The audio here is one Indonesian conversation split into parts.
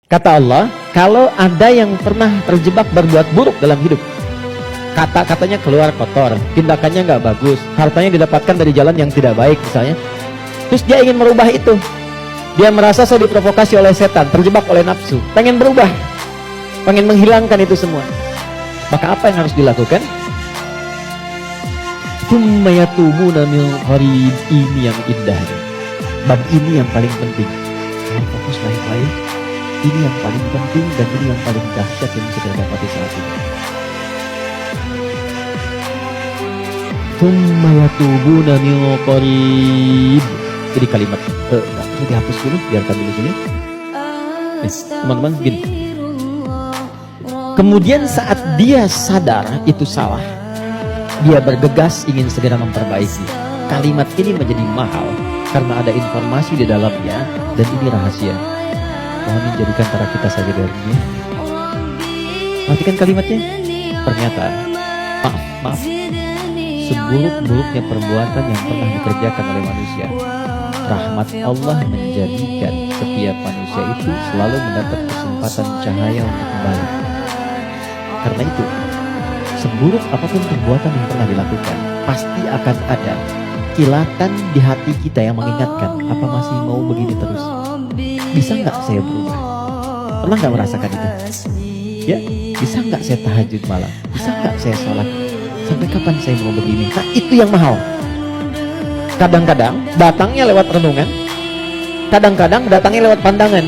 Kata Allah, kalau ada yang pernah terjebak berbuat buruk dalam hidup, kata-katanya keluar kotor, tindakannya nggak bagus, hartanya didapatkan dari jalan yang tidak baik misalnya, terus dia ingin merubah itu, dia merasa saya diprovokasi oleh setan, terjebak oleh nafsu, pengen berubah, pengen menghilangkan itu semua, maka apa yang harus dilakukan? Tsumma yatubuna min qarib. Ini yang indah, bab ini yang paling penting. Fokus baik-baik. Ini yang paling penting dan ini yang paling dahsyat yang bisa kita dapati saat ini. Tsumma yatubuna min qarib. Jadi kalimat ini dihapus dulu, biarkan dulu sini. Teman-teman, gini. Kemudian saat dia sadar itu salah, dia bergegas ingin segera memperbaiki. Kalimat ini menjadi mahal karena ada informasi di dalamnya dan ini rahasia. Mohon dijadikan antara kita saja dari ini. Perhatikan kalimatnya. Pernyataan. Maaf. Seburuk-buruknya perbuatan yang pernah dikerjakan oleh manusia, rahmat Allah menjadikan setiap manusia itu selalu mendapat kesempatan cahaya untuk kembali. Karena itu, seburuk apapun perbuatan yang pernah dilakukan, pasti akan ada kilatan di hati kita yang mengingatkan, apa masih mau begini terus? Bisa nggak saya berubah? Pernah nggak merasakan itu? Ya, bisa nggak saya tahajud malam? Bisa nggak saya sholat? Sampai kapan saya mau begini? Nah, itu yang mahal. Kadang-kadang datangnya lewat renungan, kadang-kadang datangnya lewat pandangan.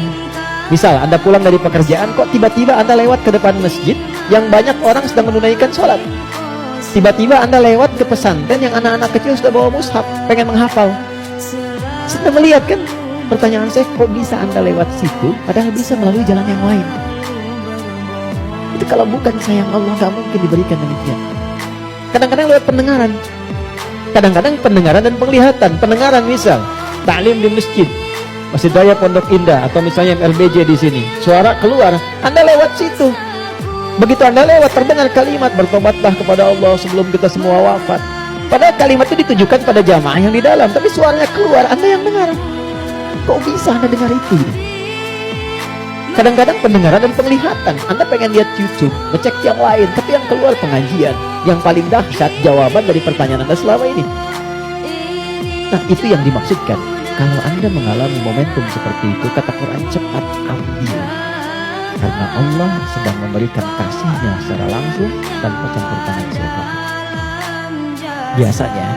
Misal Anda pulang dari pekerjaan, kok tiba-tiba Anda lewat ke depan masjid yang banyak orang sedang menunaikan sholat. Tiba-tiba Anda lewat ke pesantren yang anak-anak kecil sudah bawa mushaf, pengen menghafal. Sudah melihat kan? Pertanyaan saya, kok bisa Anda lewat situ padahal bisa melalui jalan yang lain? Itu kalau bukan sayang Allah, gak mungkin diberikan demikian. Kadang-kadang lewat pendengaran, kadang-kadang pendengaran dan penglihatan. Pendengaran misal taklim di masjid, Masjid Raya Pondok Indah, atau misalnya MLBJ di sini, suara keluar, Anda lewat situ. Begitu Anda lewat, terdengar kalimat bertobatlah kepada Allah sebelum kita semua wafat. Padahal kalimat itu ditujukan pada jamaah yang di dalam, tapi suaranya keluar, Anda yang dengar. Kok bisa Anda dengar itu? Kadang-kadang pendengaran dan penglihatan. Anda pengen lihat YouTube, ngecek yang lain, tapi yang keluar pengajian. Yang paling dahsyat jawaban dari pertanyaan Anda selama ini. Nah, itu yang dimaksudkan. Kalau Anda mengalami momentum seperti itu, kata Quran, cepat ambil. Karena Allah sedang memberikan kasihnya secara langsung tanpa campur tangan siapapun. Biasanya,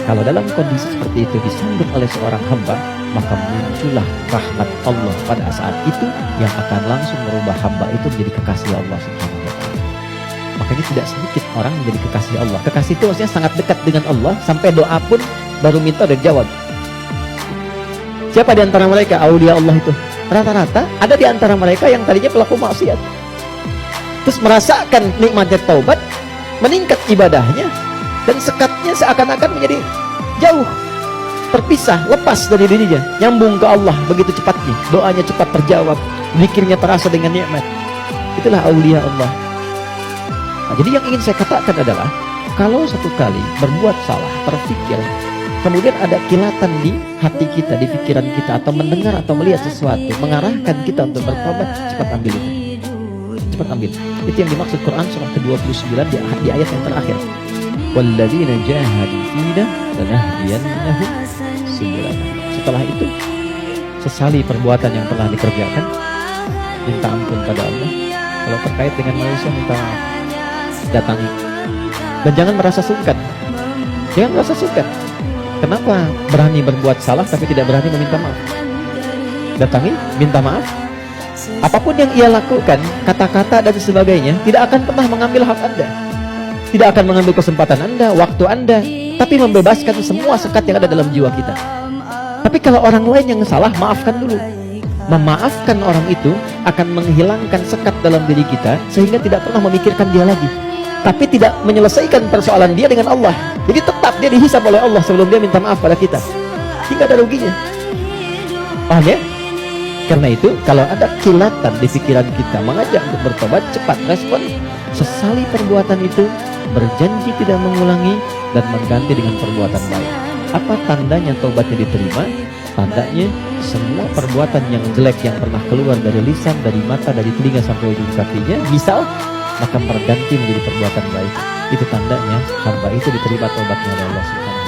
kalau dalam kondisi seperti itu disambut oleh seorang hamba, maka muncullah rahmat Allah pada saat itu yang akan langsung merubah hamba itu menjadi kekasih Allah Subhanahu wa Ta'ala. Makanya tidak sedikit orang menjadi kekasih Allah. Kekasih itu maksudnya sangat dekat dengan Allah, sampai doa pun baru minta udah dijawab. Siapa di antara mereka aulia Allah itu? Rata-rata ada di antara mereka yang tadinya pelaku maksiat, terus merasakan nikmatnya taubat, meningkat ibadahnya, dan sekatnya seakan-akan menjadi jauh, terpisah, lepas dari dirinya, nyambung ke Allah begitu cepatnya, doanya cepat terjawab, zikirnya terasa dengan nikmat. Itulah aulia Allah. Nah, jadi yang ingin saya katakan adalah, kalau satu kali berbuat salah, terfikir, kemudian ada kilatan di hati kita, di pikiran kita, atau mendengar atau melihat sesuatu mengarahkan kita untuk bertobat, cepat ambil itu. Cepat ambil. Itu yang dimaksud Quran surah ke-29 di ayat yang terakhir. Walladzina jahadu fina lanahdiyannahum subulana. Setelah itu, sesali perbuatan yang pernah dikerjakan, minta ampun pada Allah. Kalau terkait dengan manusia, minta maaf, datangi. Dan jangan merasa sungkan. Jangan merasa sungkan. Kenapa berani berbuat salah tapi tidak berani meminta maaf? Datangi, minta maaf. Apapun yang ia lakukan, kata-kata dan sebagainya, tidak akan pernah mengambil hak Anda, tidak akan mengambil kesempatan Anda, waktu Anda, tapi membebaskan semua sekat yang ada dalam jiwa kita. Tapi kalau orang lain yang salah, maafkan dulu. Memaafkan orang itu akan menghilangkan sekat dalam diri kita, sehingga tidak pernah memikirkan dia lagi, tapi tidak menyelesaikan persoalan dia dengan Allah. Jadi tetap dia dihisab oleh Allah sebelum dia minta maaf pada kita. Tidak ada ruginya. Paham ya? Karena itu, kalau ada kilatan di pikiran kita mengajak untuk bertobat, cepat respon, sesali perbuatan itu, berjanji tidak mengulangi, dan mengganti dengan perbuatan baik. Apa tandanya taubatnya diterima? Tandanya semua perbuatan yang jelek yang pernah keluar dari lisan, dari mata, dari telinga sampai ujung kakinya, misal, maka berganti menjadi perbuatan baik. Itu tandanya hamba itu diterima taubatnya oleh Allah Subhanahu